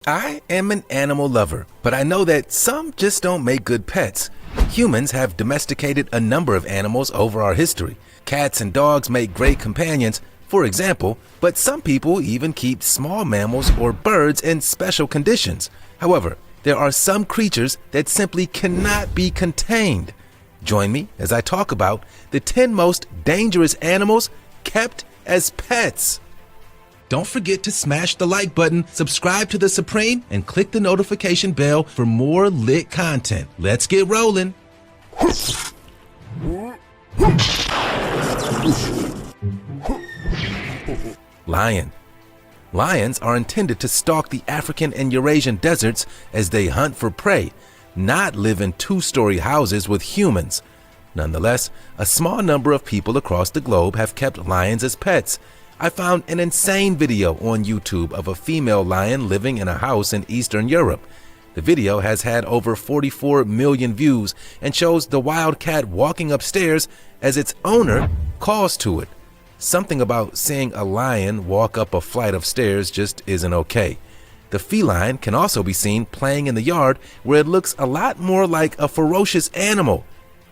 I am an animal lover, but I know that some just don't make good pets. Humans have domesticated a number of animals over our history. Cats and dogs make great companions, for example, but some people even keep small mammals or birds in special conditions. However, there are some creatures that simply cannot be contained. Join me as I talk about the 10 most dangerous animals kept as pets. Don't forget to smash the like button, subscribe to The Supreme, and click the notification bell for more lit content. Let's get rolling. Lion. Lions are intended to stalk the African and Eurasian deserts as they hunt for prey, not live in two-story houses with humans. Nonetheless, a small number of people across the globe have kept lions as pets. I found an insane video on YouTube of a female lion living in a house in Eastern Europe. The video has had over 44 million views and shows the wild cat walking upstairs as its owner calls to it. Something about seeing a lion walk up a flight of stairs just isn't okay. The feline can also be seen playing in the yard where it looks a lot more like a ferocious animal.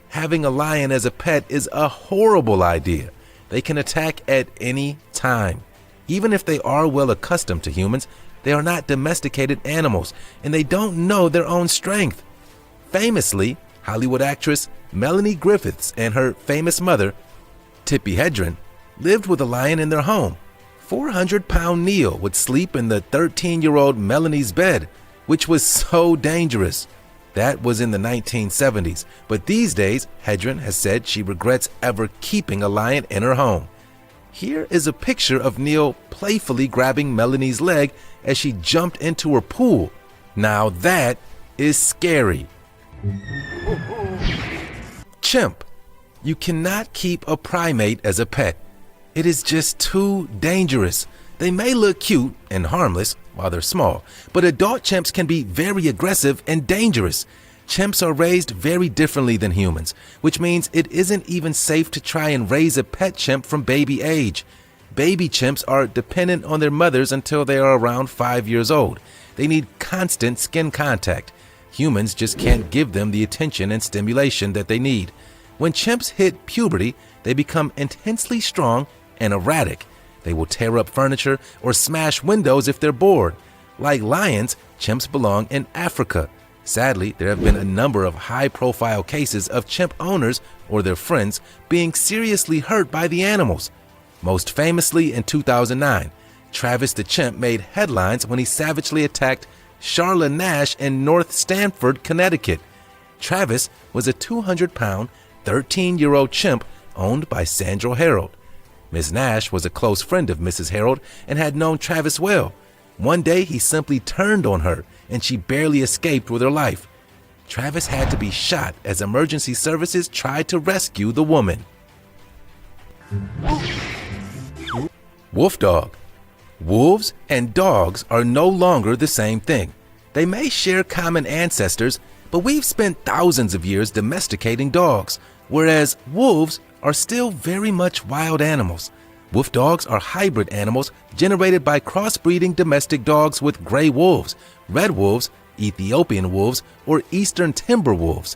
Having a lion as a pet is a horrible idea. They can attack at any time. Even if they are well accustomed to humans, they are not domesticated animals and they don't know their own strength. Famously, Hollywood actress Melanie Griffiths and her famous mother, Tippi Hedren, lived with a lion in their home. 400-pound Neil would sleep in the 13-year-old Melanie's bed, which was so dangerous. That was in the 1970s, but these days, Hedren has said she regrets ever keeping a lion in her home. Here is a picture of Neil playfully grabbing Melanie's leg as she jumped into her pool. Now that is scary. Chimp. You cannot keep a primate as a pet. It is just too dangerous. They may look cute and harmless while they're small, but adult chimps can be very aggressive and dangerous. Chimps are raised very differently than humans, which means it isn't even safe to try and raise a pet chimp from baby age. Baby chimps are dependent on their mothers until they are around 5 years old. They need constant skin contact. Humans just can't give them the attention and stimulation that they need. When chimps hit puberty, they become intensely strong and erratic. They will tear up furniture or smash windows if they're bored. Like lions, chimps belong in Africa. Sadly, there have been a number of high-profile cases of chimp owners or their friends being seriously hurt by the animals. Most famously in 2009, Travis the chimp made headlines when he savagely attacked Charla Nash in North Stamford, Connecticut. Travis was a 200-pound, 13-year-old chimp owned by Sandra Harold. Ms. Nash was a close friend of Mrs. Harold and had known Travis well. One day he simply turned on her and she barely escaped with her life. Travis had to be shot as emergency services tried to rescue the woman. Wolf dog. Wolves and dogs are no longer the same thing. They may share common ancestors, but we've spent thousands of years domesticating dogs, whereas wolves are still very much wild animals. Wolf dogs are hybrid animals generated by crossbreeding domestic dogs with gray wolves, red wolves, Ethiopian wolves, or eastern timber wolves.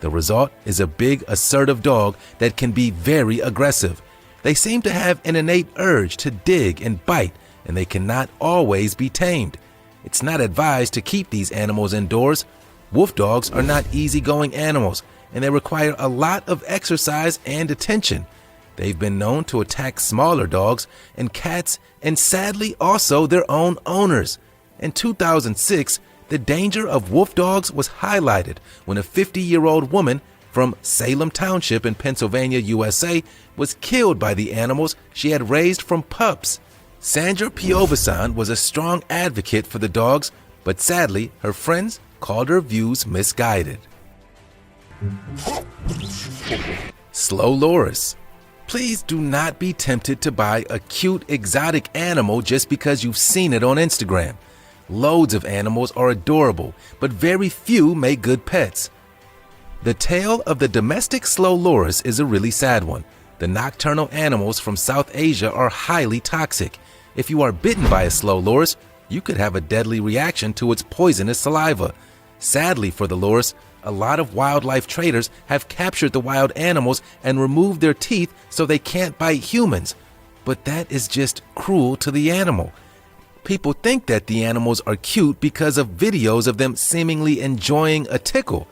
The result is a big, assertive dog that can be very aggressive. They seem to have an innate urge to dig and bite, and they cannot always be tamed. It's not advised to keep these animals indoors. Wolf dogs are not easygoing animals, and they require a lot of exercise and attention. They've been known to attack smaller dogs and cats, and sadly also their own owners. In 2006, the danger of wolf dogs was highlighted when a 50-year-old woman from Salem Township in Pennsylvania, USA, was killed by the animals she had raised from pups. Sandra Piovesan was a strong advocate for the dogs, but sadly, her friends called her views misguided. Slow loris. Please do not be tempted to buy a cute exotic animal just because you've seen it on Instagram. Loads of animals are adorable, but very few make good pets. The tale of the domestic slow loris is a really sad one. The nocturnal animals from South Asia are highly toxic. If you are bitten by a slow loris, you could have a deadly reaction to its poisonous saliva. Sadly for the loris, a lot of wildlife traders have captured the wild animals and removed their teeth so they can't bite humans. But that is just cruel to the animal. People think that the animals are cute because of videos of them seemingly enjoying a tickle.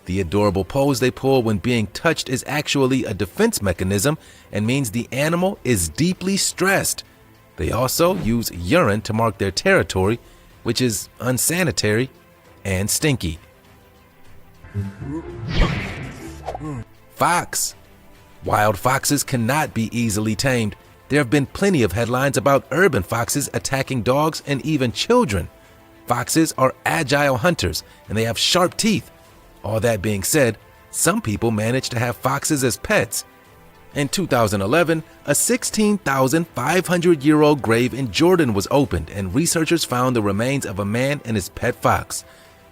The adorable pose they pull when being touched is actually a defense mechanism and means the animal is deeply stressed. They also use urine to mark their territory, which is unsanitary and stinky. Fox. Wild foxes cannot be easily tamed. There have been plenty of headlines about urban foxes attacking dogs and even children. Foxes are agile hunters and they have sharp teeth. All that being said, some people manage to have foxes as pets. In 2011, a 16,500-year-old grave in Jordan was opened and researchers found the remains of a man and his pet fox.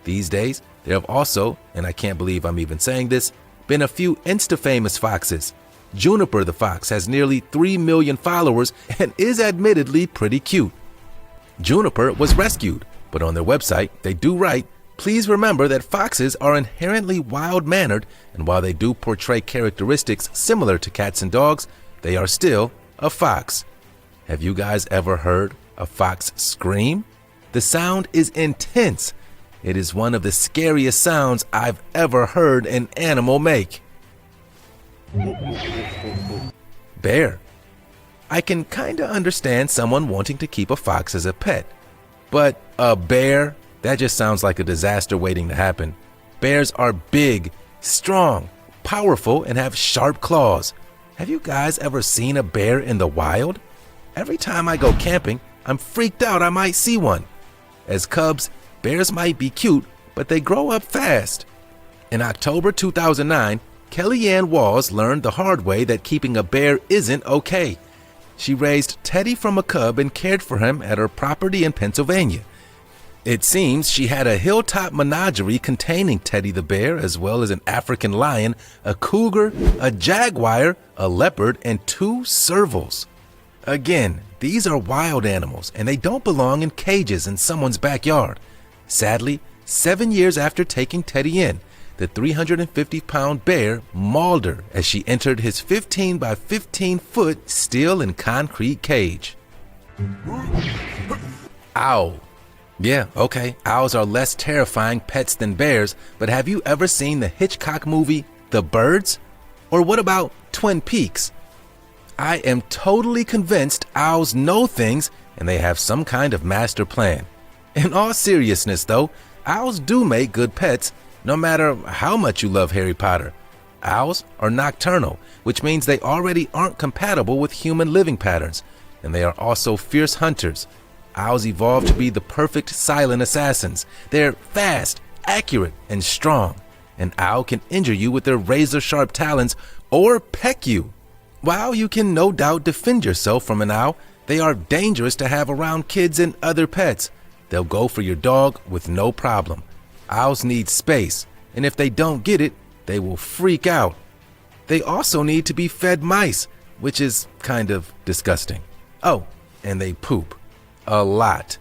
These days, there have also, and I can't believe I'm even saying this, been a few Insta-famous foxes. Juniper the fox has nearly 3 million followers and is admittedly pretty cute. Juniper was rescued, but on their website, they do write, "Please remember that foxes are inherently wild-mannered, and while they do portray characteristics similar to cats and dogs, they are still a fox." Have you guys ever heard a fox scream? The sound is intense. It is one of the scariest sounds I've ever heard an animal make. Bear. I can kinda understand someone wanting to keep a fox as a pet, but a bear? That just sounds like a disaster waiting to happen. Bears are big, strong, powerful, and have sharp claws. Have you guys ever seen a bear in the wild? Every time I go camping, I'm freaked out I might see one. As cubs, bears might be cute, but they grow up fast. In October 2009, Kellyanne Walls learned the hard way that keeping a bear isn't okay. She raised Teddy from a cub and cared for him at her property in Pennsylvania. It seems she had a hilltop menagerie containing Teddy the bear, as well as an African lion, a cougar, a jaguar, a leopard, and 2 servals. Again, these are wild animals, and they don't belong in cages in someone's backyard. Sadly, 7 years after taking Teddy in, the 350-pound bear mauled her as she entered his 15 by 15-foot steel and concrete cage. Owl. Yeah, okay, owls are less terrifying pets than bears, but have you ever seen the Hitchcock movie, The Birds? Or what about Twin Peaks? I am totally convinced owls know things and they have some kind of master plan. In all seriousness though, owls do make good pets, no matter how much you love Harry Potter. Owls are nocturnal, which means they already aren't compatible with human living patterns, and they are also fierce hunters. Owls evolved to be the perfect silent assassins. They're fast, accurate, and strong. An owl can injure you with their razor-sharp talons or peck you. While you can no doubt defend yourself from an owl, they are dangerous to have around kids and other pets. They'll go for your dog with no problem. Owls need space, and if they don't get it, they will freak out. They also need to be fed mice, which is kind of disgusting. Oh, and they poop. A lot.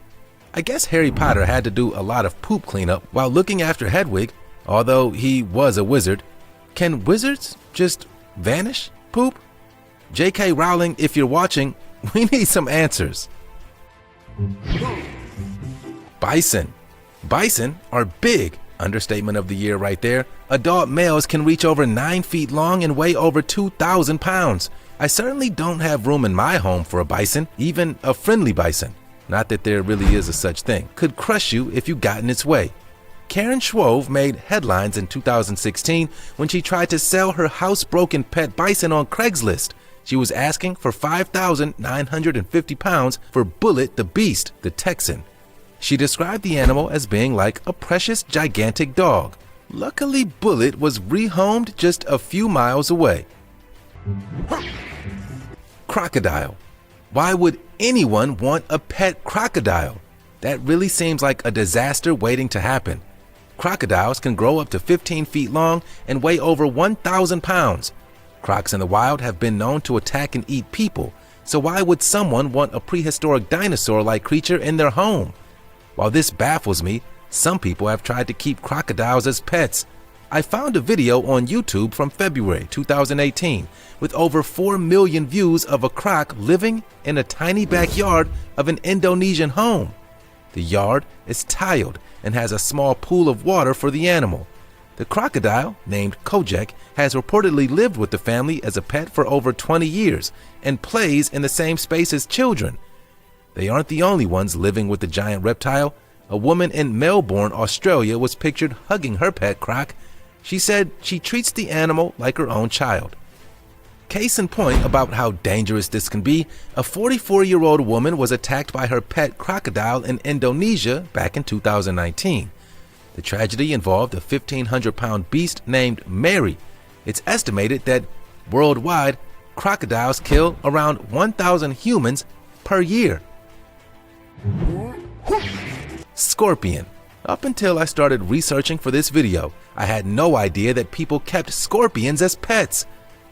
I guess Harry Potter had to do a lot of poop cleanup while looking after Hedwig, although he was a wizard. Can wizards just vanish poop? J.K. Rowling, if you're watching, we need some answers. Bison. Bison are big. Understatement of the year right there. Adult males can reach over 9 feet long and weigh over 2,000 pounds. I certainly don't have room in my home for a bison, even a friendly bison. Not that there really is a such thing. Could crush you if you got in its way. Karen Schwove made headlines in 2016 when she tried to sell her housebroken pet bison on Craigslist. She was asking for 5,950 pounds for Bullet the Beast, the Texan. She described the animal as being like a precious gigantic dog. Luckily, Bullet was rehomed just a few miles away. Crocodile. Why would anyone want a pet crocodile? That really seems like a disaster waiting to happen. Crocodiles can grow up to 15 feet long and weigh over 1,000 pounds. Crocs in the wild have been known to attack and eat people, so why would someone want a prehistoric dinosaur-like creature in their home? While this baffles me, some people have tried to keep crocodiles as pets. I found a video on YouTube from February 2018 with over 4 million views of a croc living in a tiny backyard of an Indonesian home. The yard is tiled and has a small pool of water for the animal. The crocodile, named Kojak, has reportedly lived with the family as a pet for over 20 years and plays in the same space as children. They aren't the only ones living with the giant reptile. A woman in Melbourne, Australia was pictured hugging her pet croc. She said she treats the animal like her own child. Case in point about how dangerous this can be, a 44-year-old woman was attacked by her pet crocodile in Indonesia back in 2019. The tragedy involved a 1,500-pound beast named Mary. It's estimated that worldwide, crocodiles kill around 1,000 humans per year. Scorpion. Up until I started researching for this video, I had no idea that people kept scorpions as pets.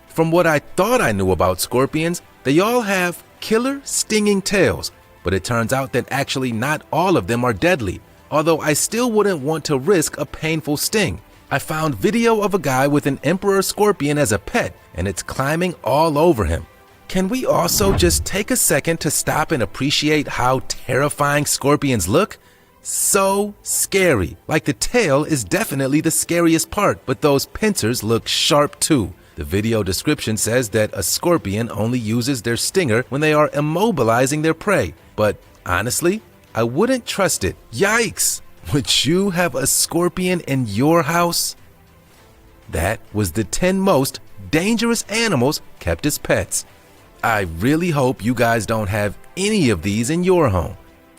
From what I thought I knew about scorpions, they all have killer stinging tails, but it turns out that actually not all of them are deadly, although I still wouldn't want to risk a painful sting. I found video of a guy with an emperor scorpion as a pet, and it's climbing all over him. Can we also just take a second to stop and appreciate how terrifying scorpions look? So scary. Like the tail is definitely the scariest part, but those pincers look sharp too. The video description says that a scorpion only uses their stinger when they are immobilizing their prey. But honestly, I wouldn't trust it. Yikes! Would you have a scorpion in your house? That was the 10 most dangerous animals kept as pets. I really hope you guys don't have any of these in your home.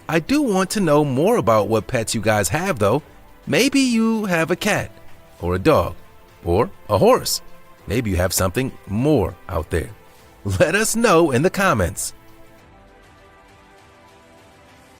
I do want to know more about what pets you guys have though. Maybe you have a cat, or a dog, or a horse. Maybe you have something more out there. Let us know in the comments.